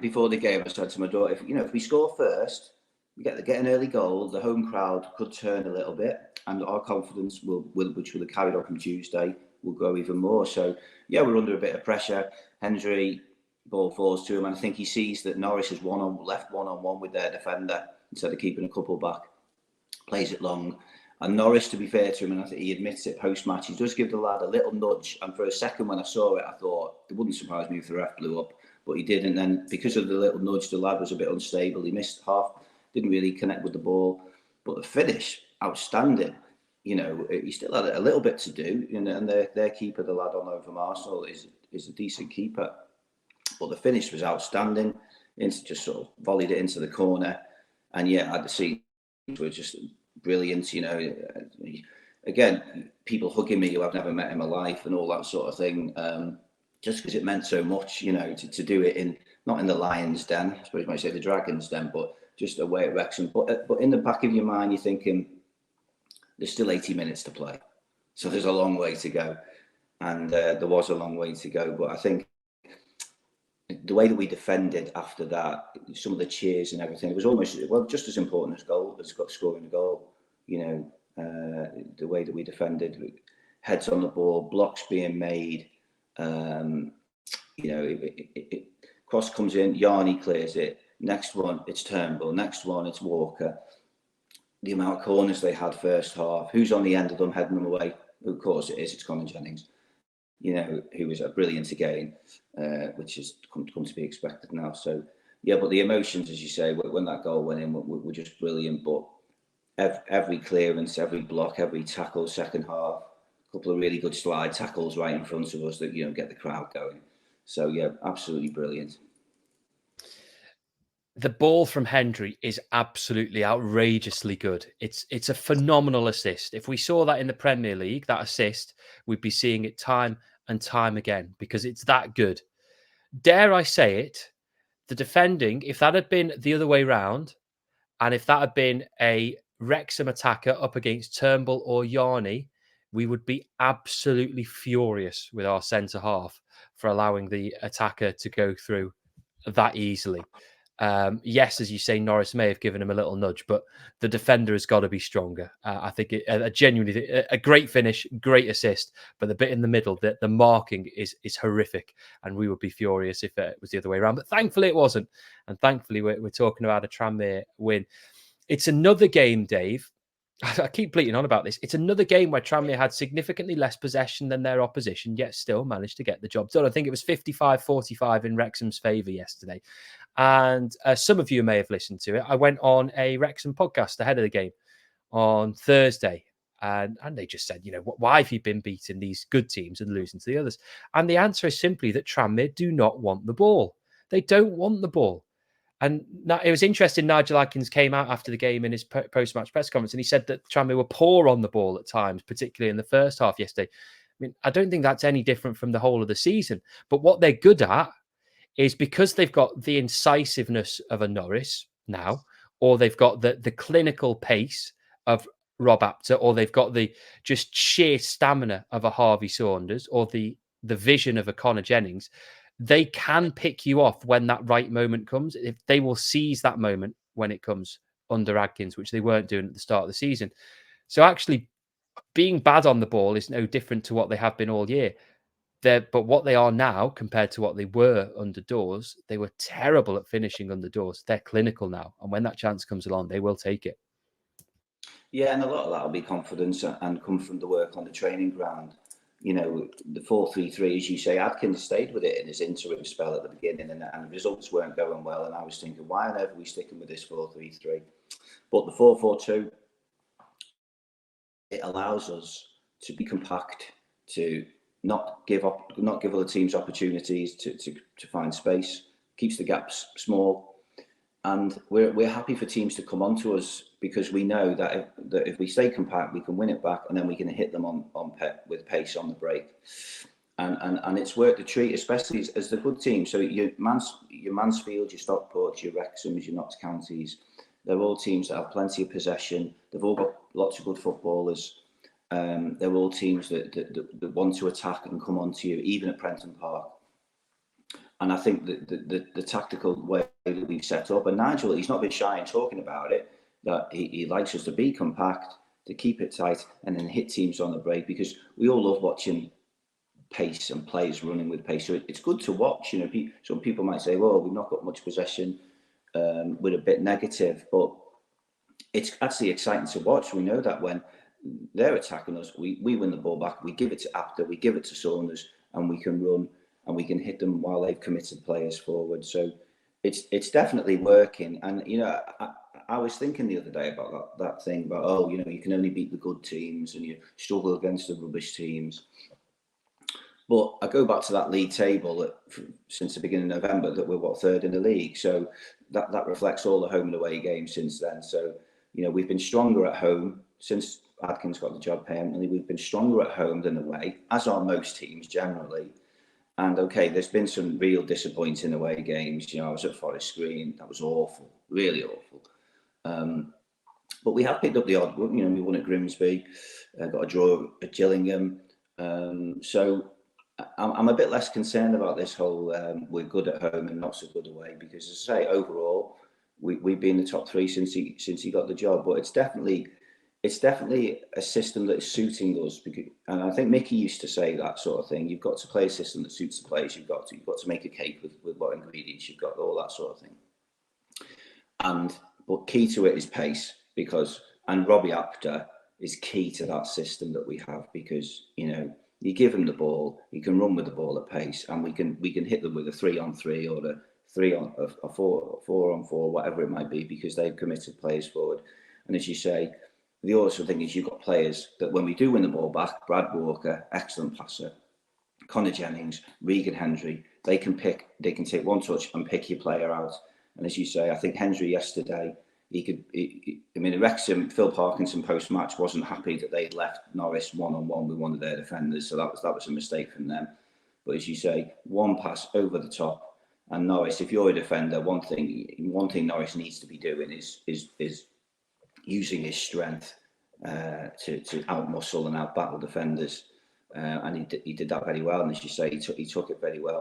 before the game, I said to my daughter, if we score first, we get an early goal, the home crowd could turn a little bit, and our confidence which will have carried on from Tuesday, will grow even more. So yeah, we're under a bit of pressure. Hendry, ball falls to him, and I think he sees that Norris is left one-on-one with their defender instead of keeping a couple back. Plays it long. And Norris, to be fair to him, and I think he admits it post-match, he does give the lad a little nudge. And for a second when I saw it, I thought, it wouldn't surprise me if the ref blew up. But he didn't. And then because of the little nudge, the lad was a bit unstable. He missed half, didn't really connect with the ball. But the finish, outstanding. He still had a little bit to do. And their keeper, the lad on over from Arsenal, is a decent keeper. But the finish was outstanding. Just sort of volleyed it into the corner. And yeah, the scenes were just brilliant. Again, people hugging me who I've never met in my life and all that sort of thing. Just because it meant so much, to do it not in the Lions' Den, I suppose you might say the Dragons' Den, but just away at Wrexham. But in the back of your mind, you're thinking, there's still 80 minutes to play. So there's a long way to go. And there was a long way to go. But I think the way that we defended after that, some of the cheers and everything, it was almost, just as important as scoring a goal. The way that we defended, heads on the ball, blocks being made. Cross comes in, Yarni clears it. Next one, it's Turnbull. Next one, it's Walker. The amount of corners they had first half. Who's on the end of them, heading them away? Of course it is. It's Conor Jennings. Who was brilliant again, which has come to be expected now. So yeah, but the emotions, as you say, when that goal went in, were just brilliant. But every clearance, every block, every tackle, second half. A couple of really good slide tackles right in front of us that get the crowd going. So yeah, absolutely brilliant. The ball from Hendry is absolutely outrageously good. It's a phenomenal assist. If we saw that in the Premier League, that assist, we'd be seeing it time and time again because it's that good. Dare I say it, the defending, if that had been the other way round, and if that had been a Wrexham attacker up against Turnbull or Yarni, we would be absolutely furious with our centre half for allowing the attacker to go through that easily. Yes, as you say, Norris may have given him a little nudge, but the defender has got to be stronger. I think genuinely a great finish, great assist, but the bit in the middle, the marking is horrific, and we would be furious if it was the other way around. But thankfully it wasn't, and thankfully we're talking about a Tranmere win. It's another game, Dave. I keep bleating on about this. It's another game where Tranmere had significantly less possession than their opposition, yet still managed to get the job done. I think it was 55-45 in Wrexham's favour yesterday. And some of you may have listened to it. I went on a Wrexham podcast ahead of the game on Thursday. And they just said, why have you been beating these good teams and losing to the others? And the answer is simply that Tranmere do not want the ball. They don't want the ball. And it was interesting. Nigel Adkins came out after the game in his post-match press conference, and he said that Tranmere were poor on the ball at times, particularly in the first half yesterday. I mean, I don't think that's any different from the whole of the season. But what they're good at is because they've got the incisiveness of a Norris now, or they've got the clinical pace of Rob Apter, or they've got the just sheer stamina of a Harvey Saunders, or the vision of a Conor Jennings. They can pick you off when that right moment comes. If they will seize that moment when it comes under Adkins, which they weren't doing at the start of the season. So actually being bad on the ball is no different to what they have been all year. But what they are now compared to what they were under Dawes, they were terrible at finishing under Dawes. They're clinical now. And when that chance comes along, they will take it. Yeah, and a lot of that will be confidence and come from the work on the training ground. The 4-3-3, as you say, Adkins stayed with it in his interim spell at the beginning, and the results weren't going well. And I was thinking, why on earth are we sticking with this 4-3-3? But the 4-4-2, it allows us to be compact, to not give other teams opportunities to find space, keeps the gaps small, and we're happy for teams to come onto us because we know that if we stay compact, we can win it back, and then we can hit them with pace on the break. And it's worked a treat, especially as the good team. So your Mansfield, your Stockport, your Wrexhams, your Notts Counties, they're all teams that have plenty of possession. They've all got lots of good footballers. They're all teams that want to attack and come onto you, even at Prenton Park. And I think that the tactical way that we've set up, and Nigel, he's not been shy in talking about it, that he likes us to be compact, to keep it tight, and then hit teams on the break, because we all love watching pace and players running with pace. So it's good to watch. You know, some people might say, well, we've not got much possession, we're a bit negative, but it's actually exciting to watch. We know that when they're attacking us, we win the ball back, we give it to Apter, we give it to Saunders, and we can run and we can hit them while they've committed players forward. So it's definitely working. And, you know, I was thinking the other day about that thing about, oh, you know, you can only beat the good teams and you struggle against the rubbish teams. But I go back to that league table since the beginning of November, that we're third in the league. So that reflects all the home and away games since then. So, you know, we've been stronger at home since Adkins got the job permanently. We've been stronger at home than away, as are most teams generally. And okay, there's been some real disappointing away games. You know, I was at Forest Green. That was awful, really awful. But we have picked up the odd one. You know, we won at Grimsby, got a draw at Gillingham. So I'm a bit less concerned about this whole we're good at home and not so good away, because, as I say, overall we've been in the top three since he got the job. But it's definitely a system that is suiting us, and I think Mickey used to say that sort of thing. You've got to play a system that suits the players. You've got to make a cake with what ingredients you've got, all that sort of thing. But key to it is pace, and Robbie Apter is key to that system that we have, because, you know, you give him the ball, he can run with the ball at pace, and we can hit them with a 3-on-3 or a 4-on-4, whatever it might be, because they've committed players forward. And as you say, the awesome thing is you've got players that, when we do win the ball back, Brad Walker, excellent passer, Connor Jennings, Regan Hendry, they can take one touch and pick your player out. And as you say, I think Hendry yesterday, Wrexham, Phil Parkinson post-match wasn't happy that they'd left Norris one-on-one with one of their defenders, so that was a mistake from them. But as you say, one pass over the top, and Norris, if you're a defender, one thing Norris needs to be doing is using his strength to out-muscle and out-battle defenders, and he did that very well. And as you say, he took it very well.